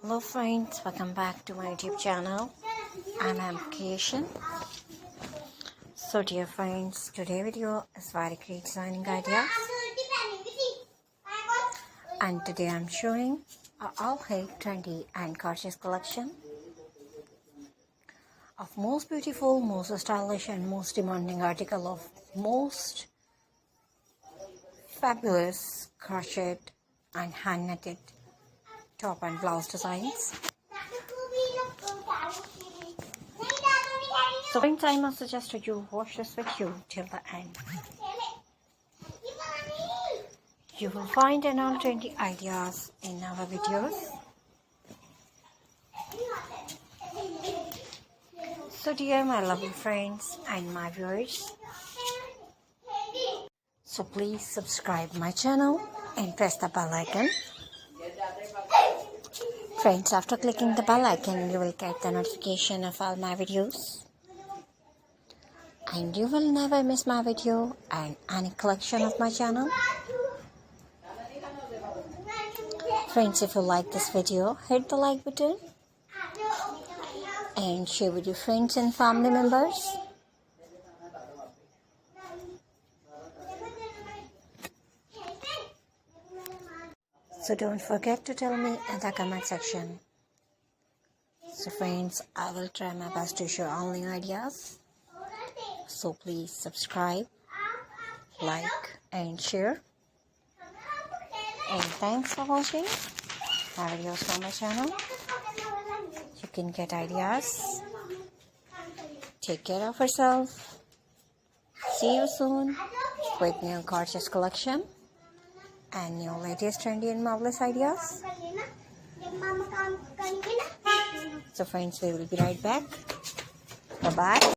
Hello friends, welcome back to my YouTube channel. I'm Creation. So dear friends, today's video is very great designing ideas, and today I'm showing a all hate trendy and gorgeous collection of most beautiful, most stylish and most demanding article of most fabulous crochet and hand knitted top and blouse designs. So friends, I must suggest that you watch this video till the end. You will find an all trendy ideas in our videos. So dear my lovely friends and my viewers, so please subscribe my channel and press the bell icon. Friends, after clicking the bell icon, you will get the notification of all my videos. And you will never miss my video and any collection of my channel. Friends, if you like this video, hit the like button and share with your friends and family members. So don't forget to tell me in the comment section. So friends, I will try my best to show all new ideas. So please subscribe, like and share. And thanks for watching my videos from my channel. You can get ideas. Take care of yourself. See you soon with new gorgeous collection and new latest trendy and marvelous ideas. So friends, we will be right back. Bye bye.